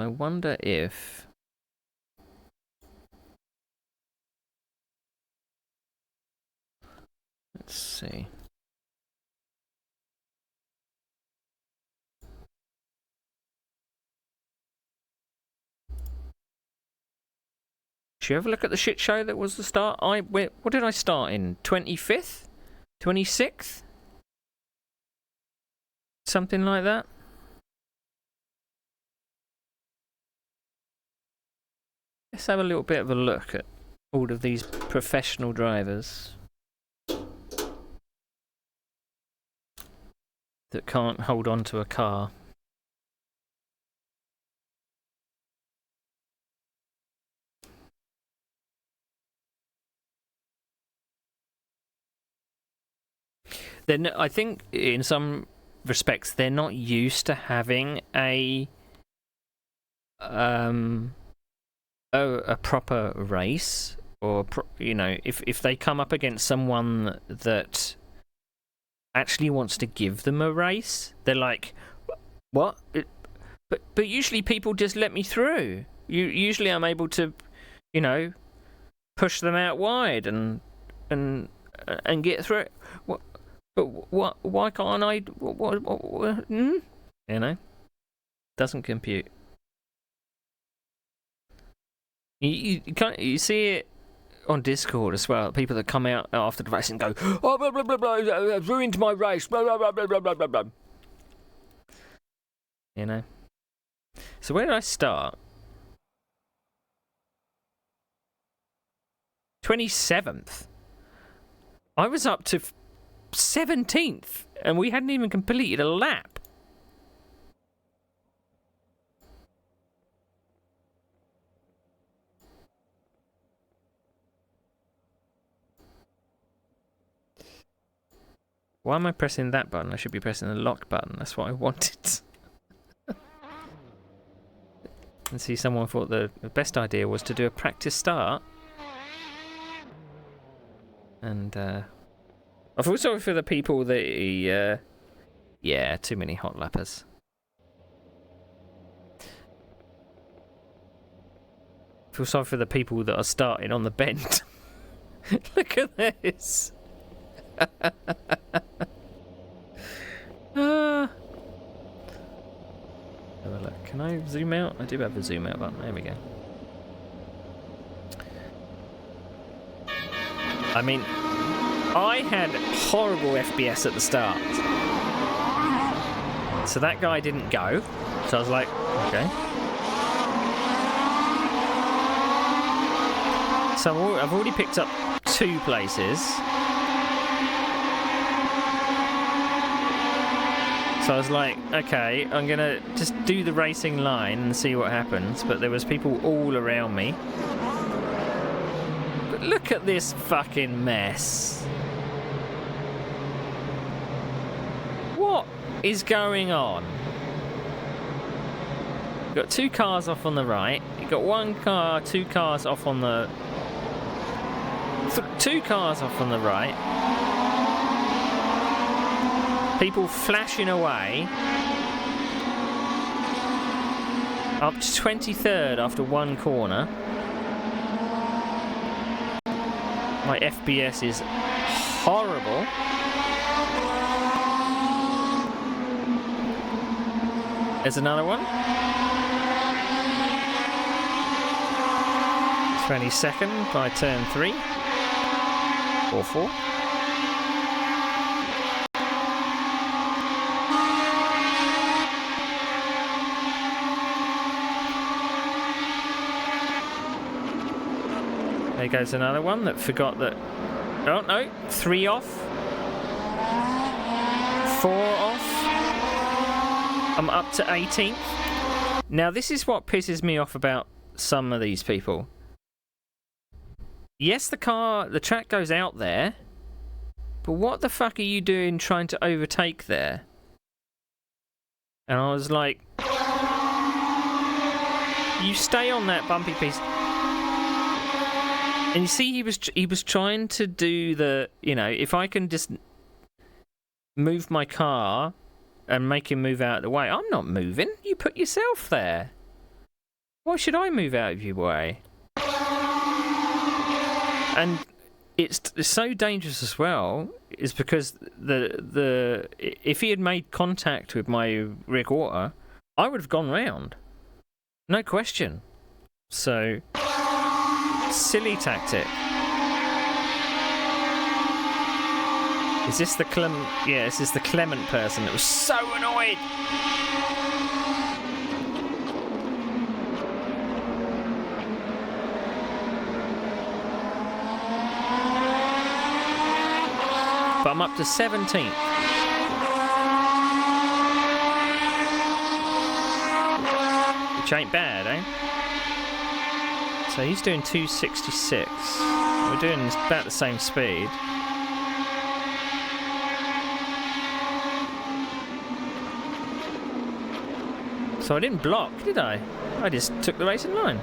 I wonder if... Let's see. Did you ever look at the shit show that was the start? What did I start in? 25th? 26th? Something like that? Let's have a little bit of a look at all of these professional drivers that can't hold on to a car. Then I think in some respects they're not used to having a proper race, or you know, if they come up against someone that actually wants to give them a race, they're like, what? But usually people just let me through. Usually I'm able to, you know, push them out wide and get through it. But what? Why can't I? What? You know, doesn't compute. You see it on Discord as well. People that come out after the race and go, "Oh, blah blah blah blah, I've ruined my race." Blah blah blah blah blah blah blah. You know. So where did I start? 27th. I was up to 17th, and we hadn't even completed a lap. Why am I pressing that button? I should be pressing the lock button. That's what I wanted. And see, someone thought the best idea was to do a practice start. And I feel sorry for the people that yeah, too many hot lappers. I feel sorry for the people that are starting on the bend. Look at this. Have a look. Can I zoom out? I do have the zoom out button. There we go. I mean, I had horrible FPS at the start. So that guy didn't go. So I was like, okay. So I've already picked up 2 places. So I was like, okay, I'm going to just do the racing line and see what happens. But there was people all around me. But look at this fucking mess. What is going on? You've got 2 cars off on the right. You've got 1 car, 2 cars off on the... 2 cars off on the right. People flashing away. Up to 23rd after 1 corner. My FPS is horrible. There's another one. 22nd by turn 3. Or 4. There goes another one that forgot that... Oh, no. 3 off. 4 off. I'm up to 18th. Now, this is what pisses me off about some of these people. Yes, the track goes out there. But what the fuck are you doing trying to overtake there? And I was like... You stay on that bumpy piece... And you see, he was trying to do the, you know, if I can just move my car and make him move out of the way. I'm not moving. You put yourself there. Why should I move out of your way? And it's so dangerous as well, is because if he had made contact with my rear quarter, I would have gone round. No question. So, silly tactic. Is this the Yeah, this is the Clement person that was so annoyed. But I'm up to 17th. Which ain't bad, eh? So he's doing 266. We're doing about the same speed. So I didn't block, did I? I just took the racing line.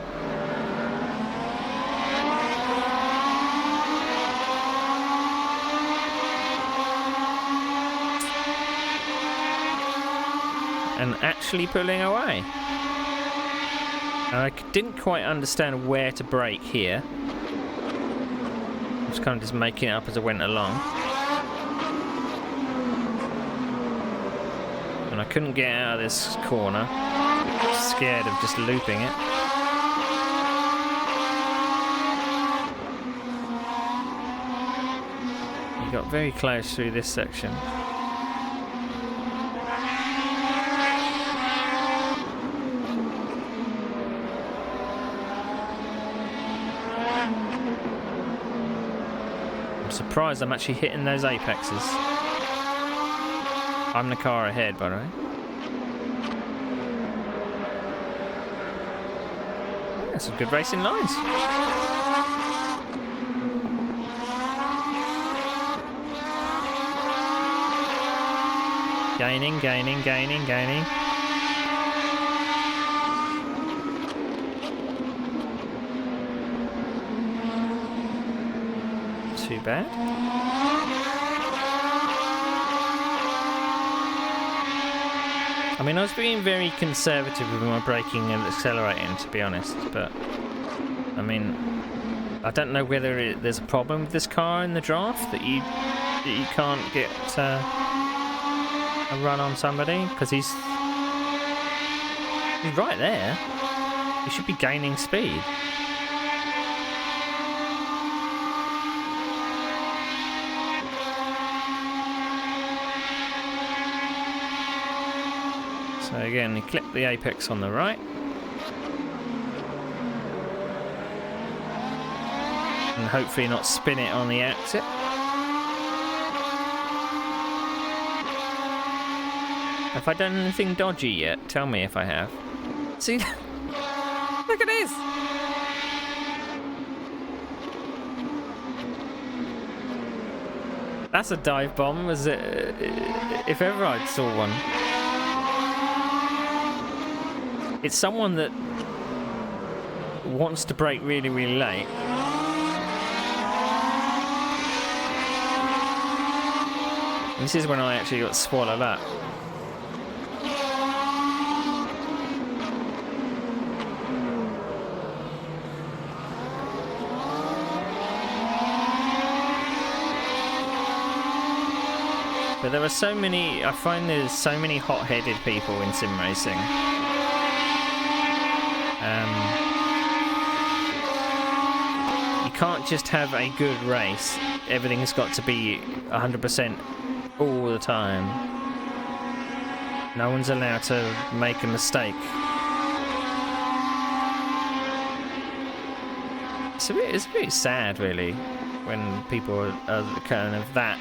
And actually pulling away. I didn't quite understand where to brake here. I was kind of just making it up as I went along. And I couldn't get out of this corner. Scared of just looping it. You got very close through this section. I'm surprised I'm actually hitting those apexes. I'm the car ahead, by the way. Yeah, some good racing lines. Gaining, gaining, gaining, gaining. Too bad. I mean, I was being very conservative with my braking and accelerating, to be honest, but I mean, I don't know whether there's a problem with this car in the draft that you can't get a run on somebody, because he's right there. He should be gaining speed. So again, he clipped the apex on the right. And hopefully not spin it on the exit. Have I done anything dodgy yet? Tell me if I have. See? Look at this! That's a dive bomb, was it? If ever I saw one. It's someone that wants to brake really, really late. This is when I actually got swallowed up. But there are so many, I find there's so many hot-headed people in sim racing. You can't just have a good race. Everything's got to be 100% all the time. No one's allowed to make a mistake. It's a bit sad, really, when people are kind of that.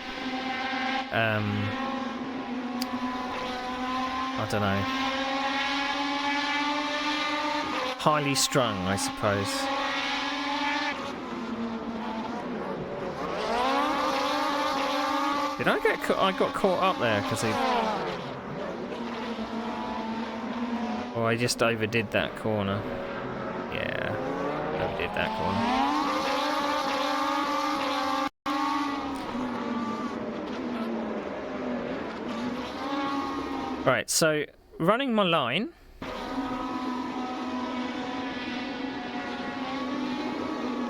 I don't know. Highly strung, I suppose. Did I get I got caught up there because he... Or I just overdid that corner. Yeah, overdid that corner. Right, so running my line.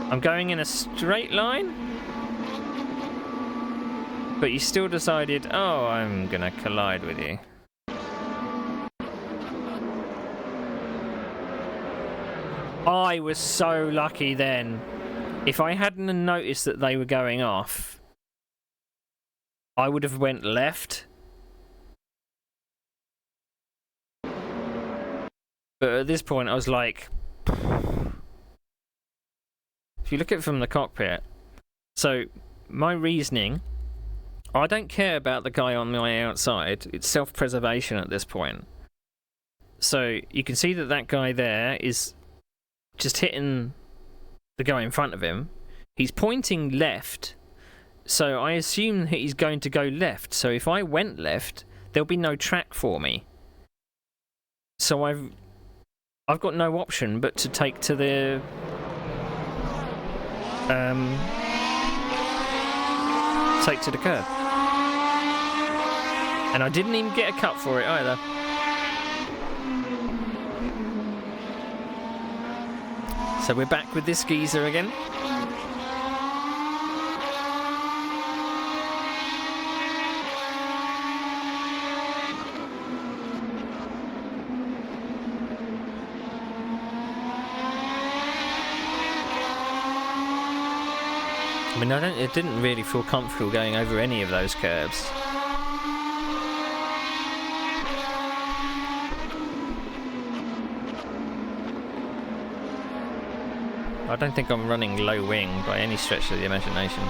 I'm going in a straight line, but you still decided, oh, I'm gonna collide with you. I was so lucky then. If I hadn't noticed that they were going off, I would have went left. But at this point, I was like... If you look at it from the cockpit... So, my reasoning... I don't care about the guy on my outside. It's self-preservation at this point. So, you can see that that guy there is just hitting the guy in front of him. He's pointing left. So, I assume that he's going to go left. So, if I went left, there'll be no track for me. So, I've got no option but to take to the curb. And I didn't even get a cut for it either. So we're back with this geezer again. I mean, it didn't really feel comfortable going over any of those curves. I don't think I'm running low wing by any stretch of the imagination.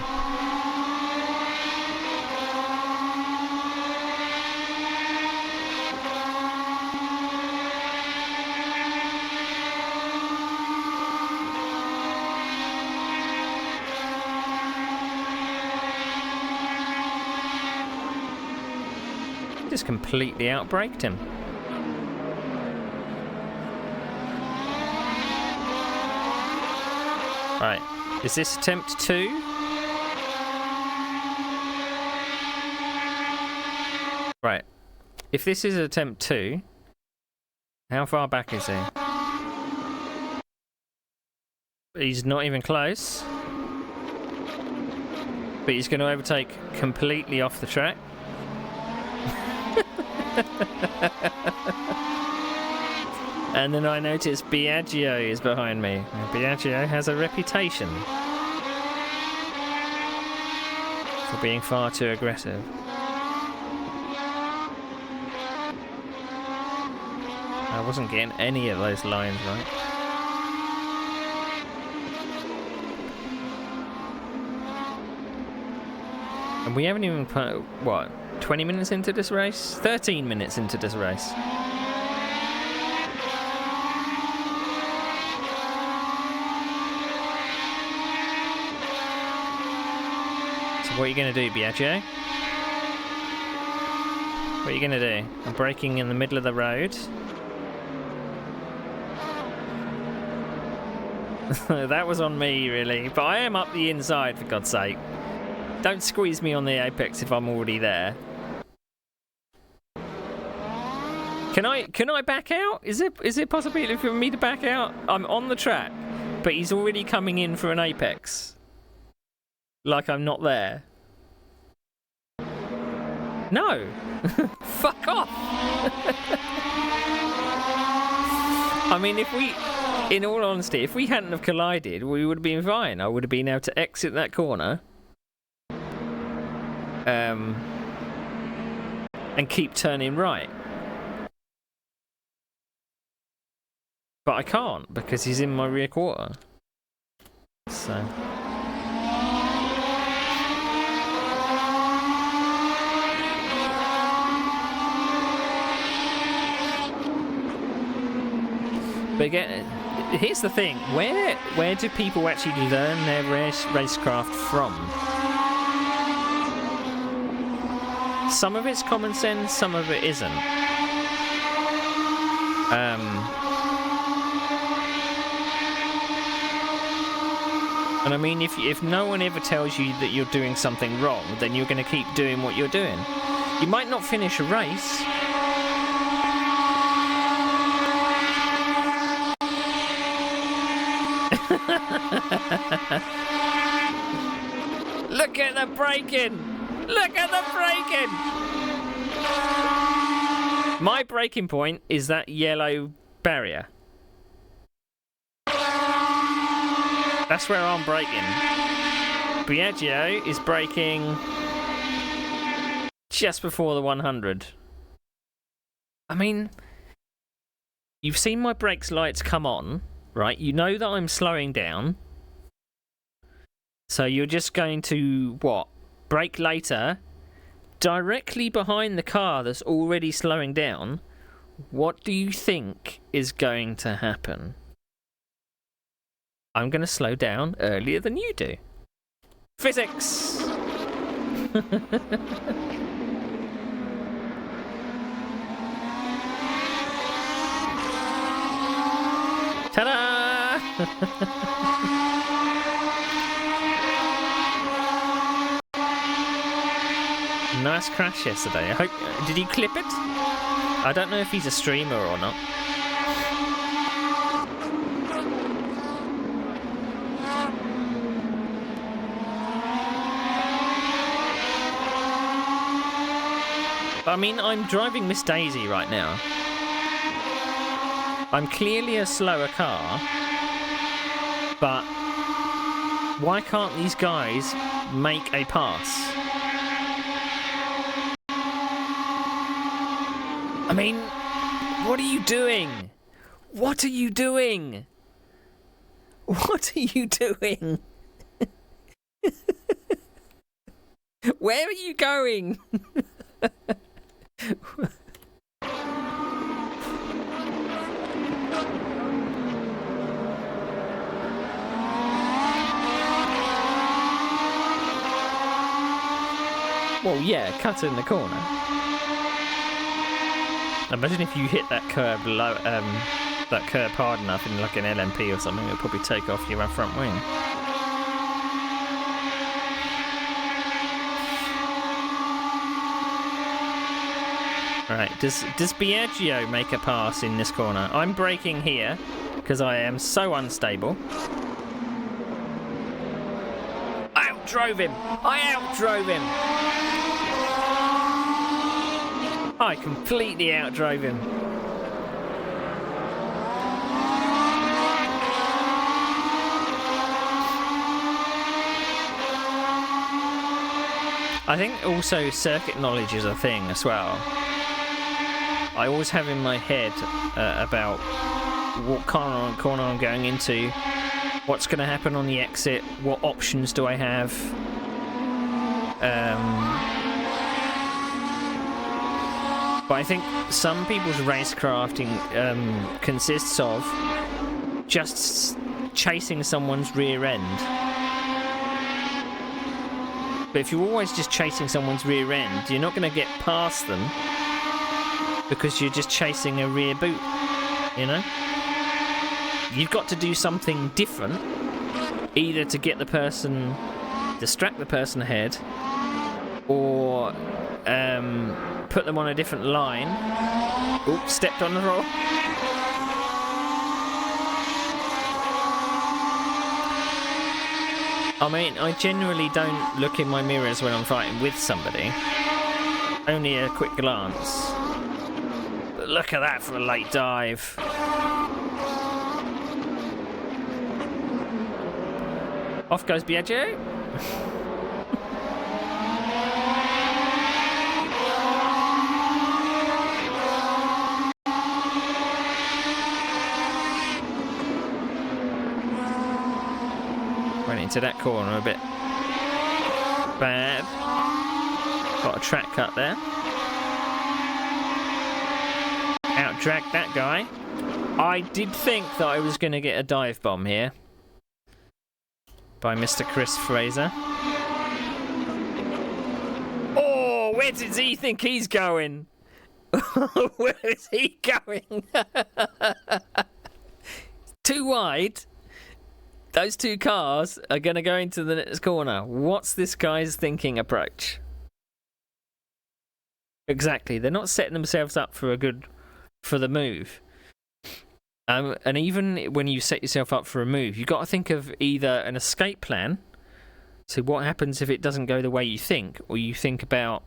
Just completely outbraked him. Right, is this attempt 2? Right, if this is attempt 2, how far back is he? He's not even close. But he's going to overtake completely off the track. And then I notice Biagio is behind me. Now, Biagio has a reputation for being far too aggressive. I wasn't getting any of those lines right. And we haven't even put, what, 20 minutes into this race? 13 minutes into this race. What are you going to do, Biagio? What are you going to do? I'm braking in the middle of the road. That was on me, really. But I am up the inside, for God's sake. Don't squeeze me on the apex if I'm already there. Can I back out? Is it possibility for me to back out? I'm on the track, but he's already coming in for an apex. Like I'm not there. No! Fuck off! I mean, in all honesty, if we hadn't have collided, we would have been fine. I would have been able to exit that corner. And keep turning right. But I can't, because he's in my rear quarter. So... But again, here's the thing: where do people actually learn their racecraft from? Some of it's common sense, some of it isn't. And I mean, if no one ever tells you that you're doing something wrong, then you're going to keep doing what you're doing. You might not finish a race. Look at the braking! Look at the braking! My braking point is that yellow barrier. That's where I'm braking. Biagio is braking just before the 100. I mean, you've seen my brakes lights come on, right? You know that I'm slowing down. So you're just going to, what? Brake later, directly behind the car that's already slowing down. What do you think is going to happen? I'm going to slow down earlier than you do. Physics! Ta-da! Nice crash yesterday. I hope. Did he clip it? I don't know if he's a streamer or not. I mean, I'm driving Miss Daisy right now. I'm clearly a slower car, but why can't these guys make a pass? I mean, what are you doing? What are you doing? What are you doing? Where are you going? Well, yeah, cut in the corner. Imagine if you hit that curb low, that curb hard enough in like an LMP or something, it'll probably take off your front wing. Right, does Biagio make a pass in this corner? I'm braking here because I am so unstable. I outdrove him! I completely outdrove him. I think also circuit knowledge is a thing as well. I always have in my head about what corner I'm going into, what's going to happen on the exit, what options do I have. But I think some people's racecrafting consists of just chasing someone's rear end. But if you're always just chasing someone's rear end, you're not going to get past them because you're just chasing a rear boot, you know? You've got to do something different, either to get the person, distract the person ahead, or put them on a different line. Oops, stepped on the roll. I mean, I generally don't look in my mirrors when I'm fighting with somebody. Only a quick glance. But look at that for a late dive. Off goes Biagio. Went into that corner a bit bad. Got a track cut there. Out-dragged that guy. I did think that I was going to get a dive bomb here by Mr. Chris Fraser. Oh, where does he think he's going? Where is he going? Too wide. Those two cars are going to go into the next corner. What's this guy's thinking approach? Exactly. They're not setting themselves up for the move. And even when you set yourself up for a move, you've got to think of either an escape plan. So what happens if it doesn't go the way you think, or you think about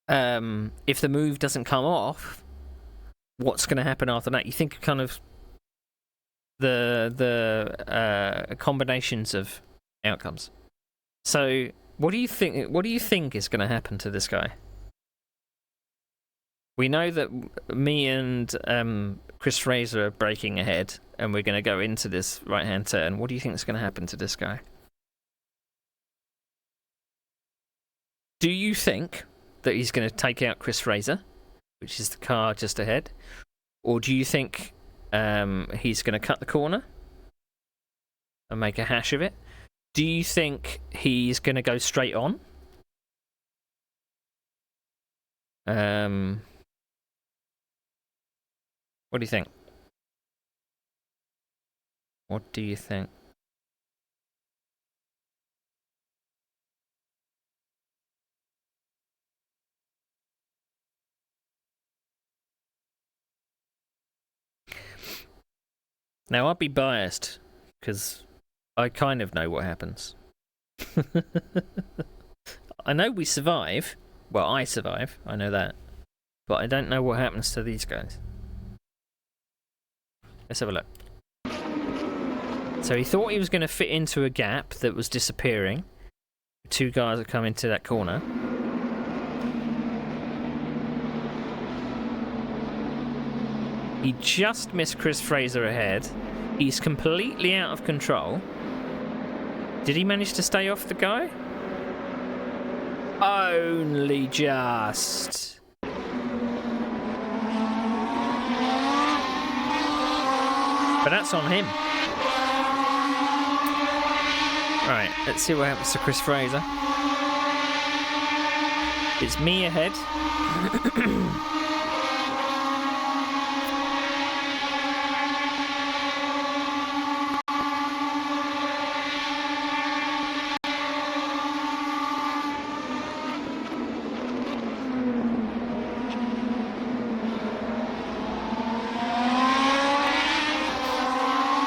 if the move doesn't come off, what's going to happen after that? You think of kind of the combinations of outcomes. So what do you think? What do you think is going to happen to this guy? We know that me and Chris Fraser are braking ahead, and we're going to go into this right-hand turn. What do you think is going to happen to this guy? Do you think that he's going to take out Chris Fraser, which is the car just ahead? Or do you think he's going to cut the corner and make a hash of it? Do you think he's going to go straight on? What do you think? What do you think? Now, I'll be biased, because I kind of know what happens. I know we survive. Well, I survive. I know that. But I don't know what happens to these guys. Let's have a look. So he thought he was going to fit into a gap that was disappearing. Two guys that come into that corner. He just missed Chris Fraser ahead. He's completely out of control. Did he manage to stay off the guy? Only just. But that's on him. Right, let's see what happens to Chris Fraser. It's me ahead.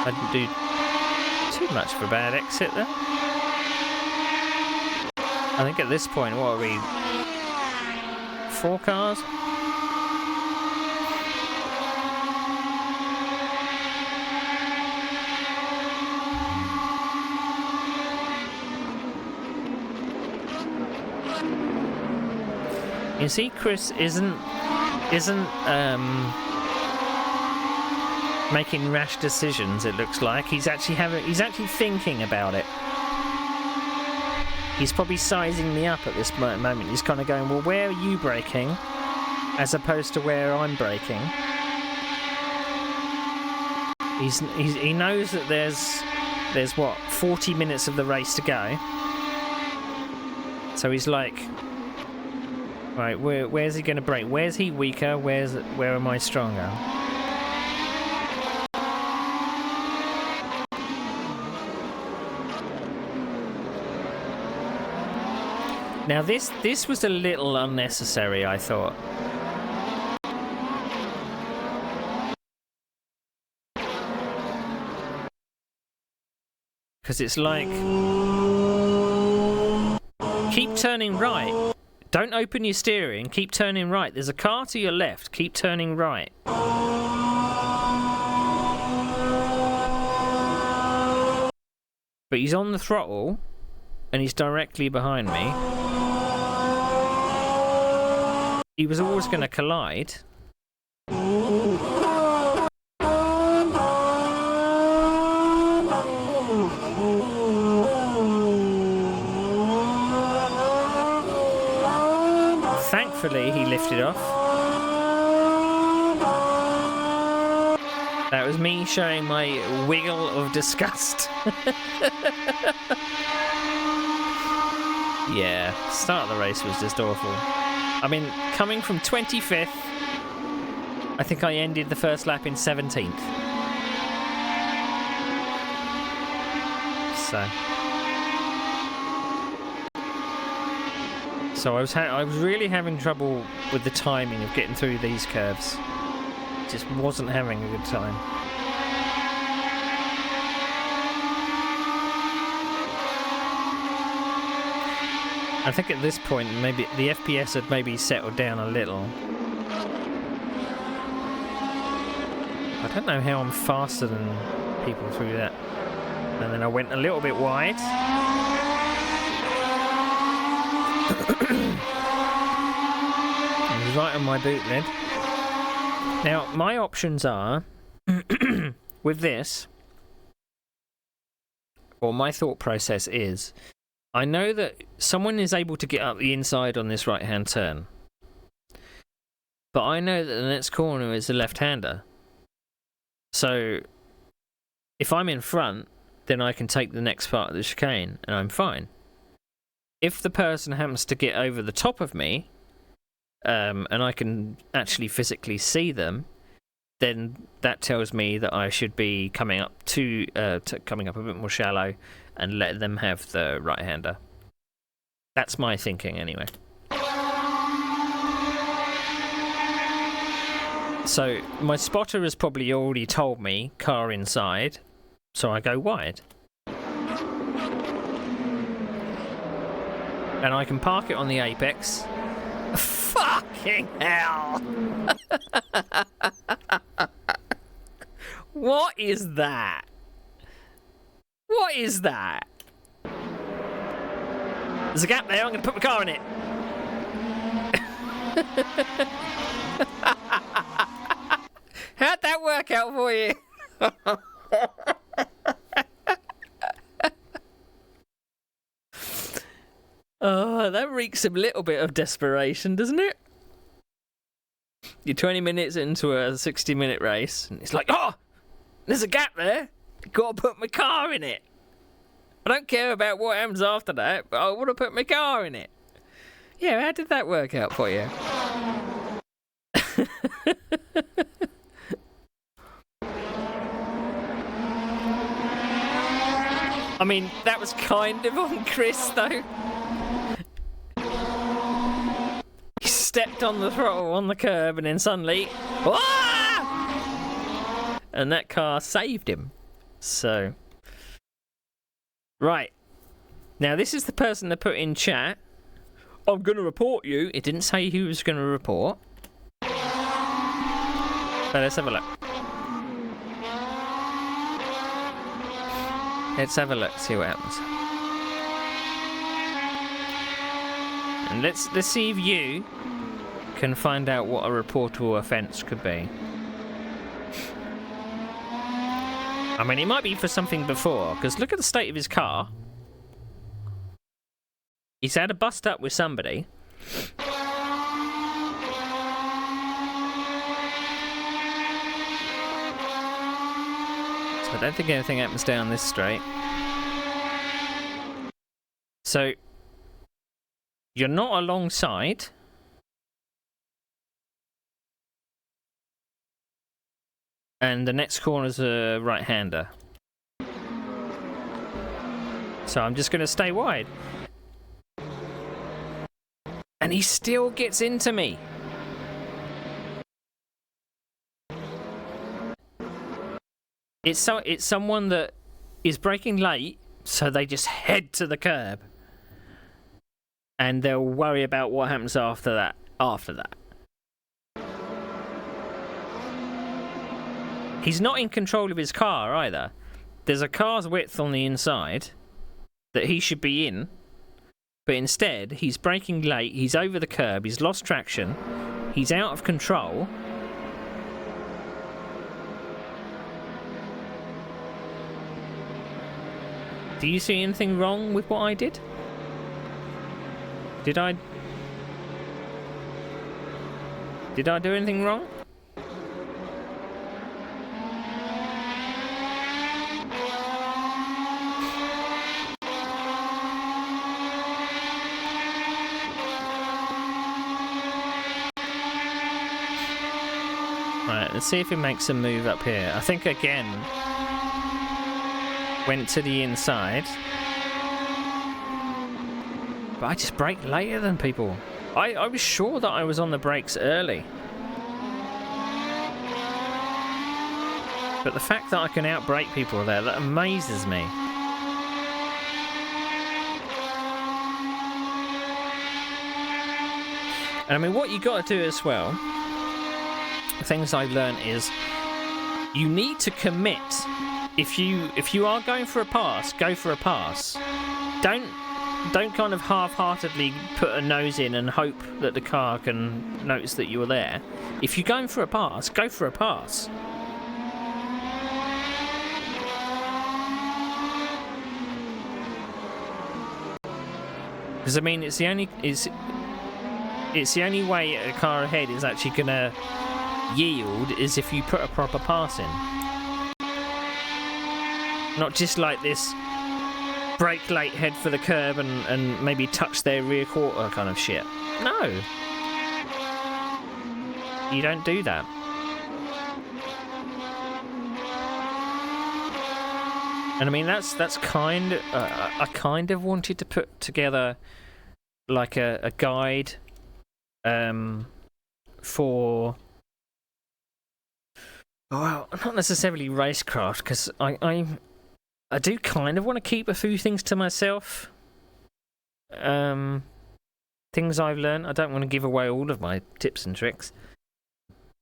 I didn't do too much of a bad exit there. I think at this point, what are we? 4 cars? You see, Chris isn't making rash decisions. It looks like he's actually thinking about it. He's probably sizing me up at this moment. He's kind of going, well, where are you braking, as opposed to where I'm braking. He knows that there's what, 40 minutes of the race to go. So he's like, right, where's he going to brake? Where's he weaker? Where am I stronger? Now this was a little unnecessary, I thought. Because it's like, keep turning right. Don't open your steering, keep turning right. There's a car to your left, keep turning right. But he's on the throttle, and he's directly behind me. He was always going to collide. Thankfully, he lifted off. That was me showing my wiggle of disgust. Yeah, start of the race was just awful. I mean, coming from 25th, I think I ended the first lap in 17th. So I was really having trouble with the timing of getting through these curves. just wasn't having a good time. I think at this point, maybe the FPS had maybe settled down a little. I don't know how I'm faster than people through that. And then I went a little bit wide. I was right on my boot lid. Now, my options are, with this, or my thought process is, I know that someone is able to get up the inside on this right-hand turn. But I know that the next corner is a left-hander. So, if I'm in front, then I can take the next part of the chicane, and I'm fine. If the person happens to get over the top of me, and I can actually physically see them, then that tells me that I should be coming up coming up a bit more shallow and let them have the right-hander. That's my thinking, anyway. So, my spotter has probably already told me car inside, so I go wide. And I can park it on the apex. Fucking hell! What is that? What is that? There's a gap there, I'm going to put my car in it. How'd that work out for you? Oh, that reeks a little bit of desperation, doesn't it? You're 20 minutes into a 60-minute race, and it's like, oh, there's a gap there. Got to put my car in it. I don't care about what happens after that, but I want to put my car in it. Yeah, how did that work out for you? I mean, that was kind of on Chris, though. He stepped on the throttle on the curb and then suddenly... Wah! And that car saved him. So... Right. Now, this is the person that put in chat, I'm going to report you. It didn't say who was going to report. So let's have a look. Let's have a look, see what happens. And let's see if you can find out what a reportable offence could be. I mean, it might be for something before, because look at the state of his car. He's had a bust up with somebody. So I don't think anything happens down this straight. So, you're not alongside. And the next corner's a right-hander. So I'm just going to stay wide. And he still gets into me. It's someone that is braking late, so they just head to the curb. And they'll worry about what happens after that. He's not in control of his car either. There's a car's width on the inside that he should be in, but instead he's braking late, he's over the curb, he's lost traction, he's out of control. Do you see anything wrong with what I did? Did I do anything wrong? Right, let's see if it makes a move up here. I think again went to the inside. But I just brake later than people. I was sure that I was on the brakes early. But the fact that I can outbrake people there, that amazes me. And I mean, what you got to do as well, things I've learned is you need to commit. If you are going for a pass, go for a pass. Don't kind of half-heartedly put a nose in and hope that the car can notice that you were there. If you're going for a pass, go for a pass. Because I mean, it's the only way a car ahead is actually gonna yield is if you put a proper pass in. Not just like this brake late, head for the curb and maybe touch their rear quarter kind of shit. No. You don't do that. And I mean, that's kind of... I kind of wanted to put together like a guide for... Well, not necessarily racecraft, because I do kind of want to keep a few things to myself. Things I've learned. I don't want to give away all of my tips and tricks.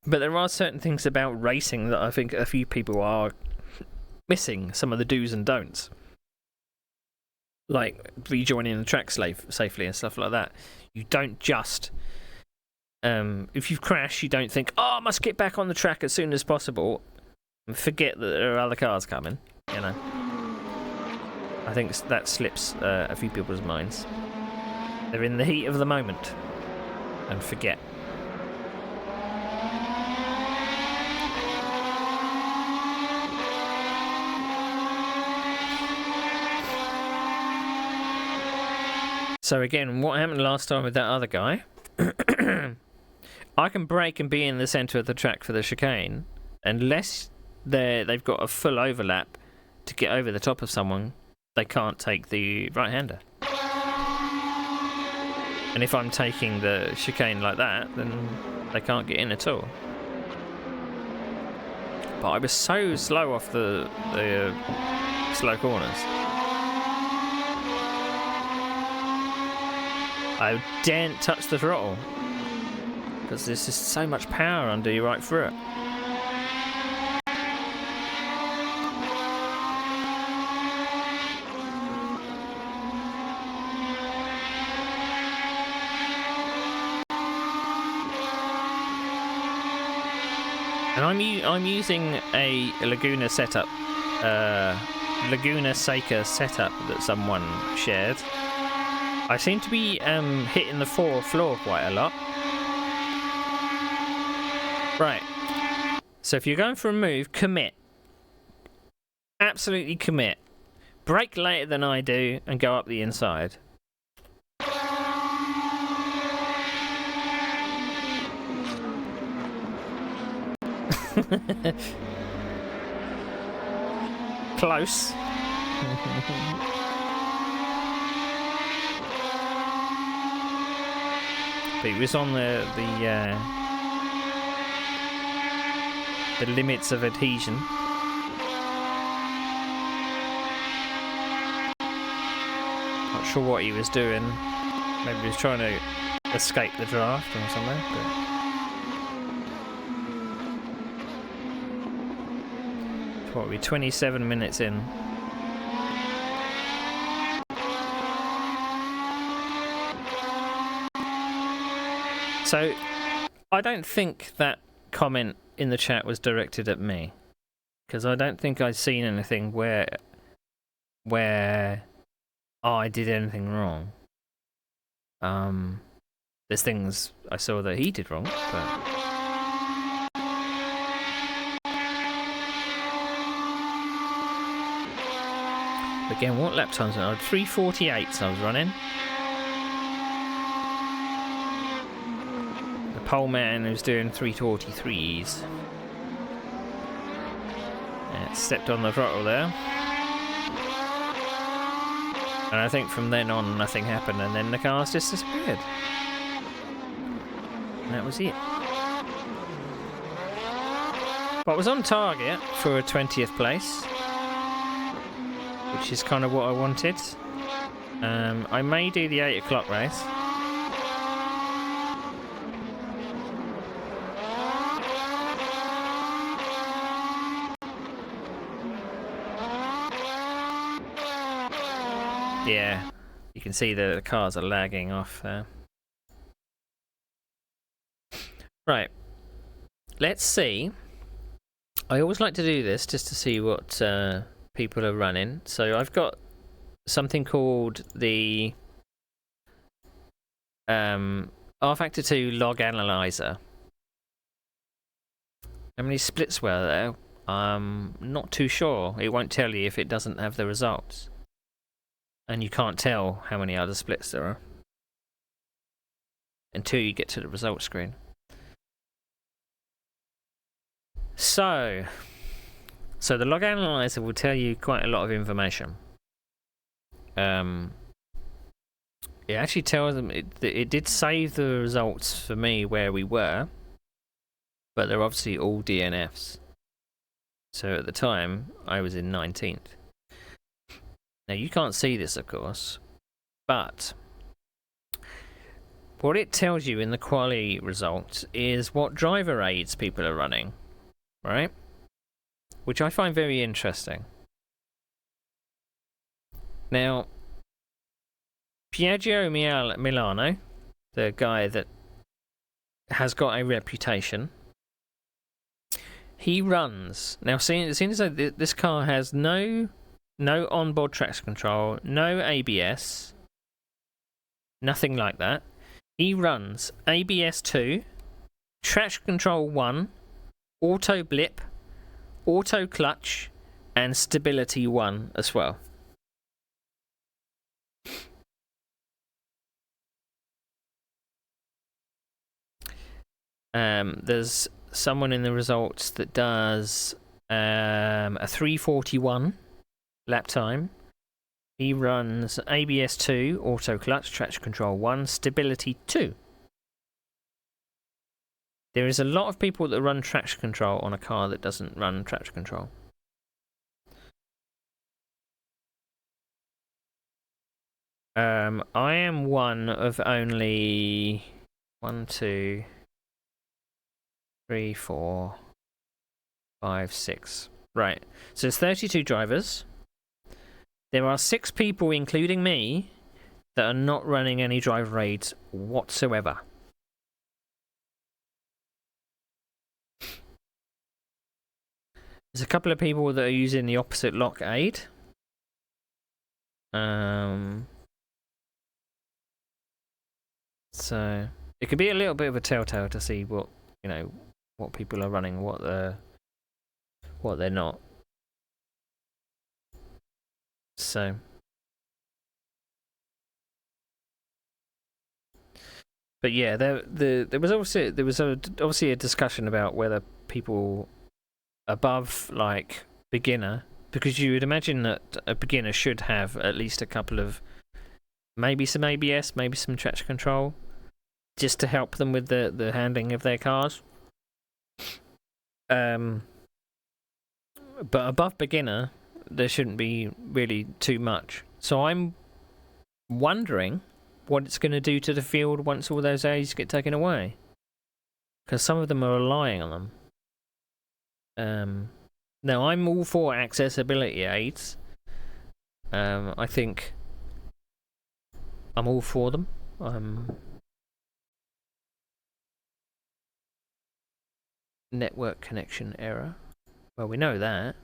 But there are certain things about racing that I think a few people are missing. Some of the do's and don'ts. Like rejoining the track safely and stuff like that. You don't just... if you've crashed, you don't think, oh, I must get back on the track as soon as possible. And forget that there are other cars coming, you know. I think that slips a few people's minds. They're in the heat of the moment and forget. So again, what happened last time with that other guy? I can brake and be in the centre of the track for the chicane, unless they've got a full overlap to get over the top of someone. They can't take the right-hander. And if I'm taking the chicane like that, then they can't get in at all. But I was so slow off the slow corners. I daren't touch the throttle because there's just so much power under you right through it. And I'm using a Laguna setup, Laguna Seca setup that someone shared. I seem to be hitting the floor quite a lot. Right. So if you're going for a move, commit. Absolutely commit. Brake later than I do and go up the inside. Close. But it was on the limits of adhesion. Not sure what he was doing. Maybe he was trying to escape the draft or something. But what are we? 27 minutes in. So, I don't think that comment in the chat was directed at me, because I don't think I'd seen anything where I did anything wrong. There's things I saw that he did wrong, but again, what lap times? I had 3:48 I was running. Pole man who's doing 3:43s. Yeah, stepped on the throttle there. And I think from then on nothing happened, and then the cars just disappeared. And that was it. Well, I was on target for a 20th place, which is kind of what I wanted. I may do the 8 o'clock race. Yeah, you can see the cars are lagging off there. Right, let's see. I always like to do this just to see what people are running. So I've got something called the rFactor 2 log analyzer. How many splits were there? Not too sure. It won't tell you if it doesn't have the results. And you can't tell how many other splits there are until you get to the results screen. So the log analyzer will tell you quite a lot of information. It actually tells them it did save the results for me where we were, but they're obviously all DNFs. So at the time, I was in 19th. Now you can't see this, of course, but what it tells you in the quali results is what driver aids people are running, right? Which I find very interesting. Now, Piaggio Milano, the guy that has got a reputation, he runs. Now, seeing as this car has no onboard traction control, no ABS, nothing like that. He runs ABS 2, traction control 1, auto blip, auto clutch, and stability 1 as well. There's someone in the results that does a 3:41 lap time. He runs ABS 2, auto clutch, traction control 1, stability 2. There is a lot of people that run traction control on a car that doesn't run traction control. I am one of only 1, 2, 3, 4, 5, 6. Right. So there's 32 drivers. There are 6 people, including me, that are not running any driver aids whatsoever. There's a couple of people that are using the opposite lock aid. So it could be a little bit of a telltale to see what people are running, what they're not. So but yeah, there was obviously a discussion about whether people above like beginner, because you would imagine that a beginner should have at least a couple of, maybe some ABS, maybe some traction control, just to help them with the handling of their cars. But above beginner, there shouldn't be really too much. So I'm wondering what it's going to do to the field once all those aids get taken away, because some of them are relying on them. Now, I'm all for accessibility aids. I think I'm all for them. Network connection error. Well, we know that.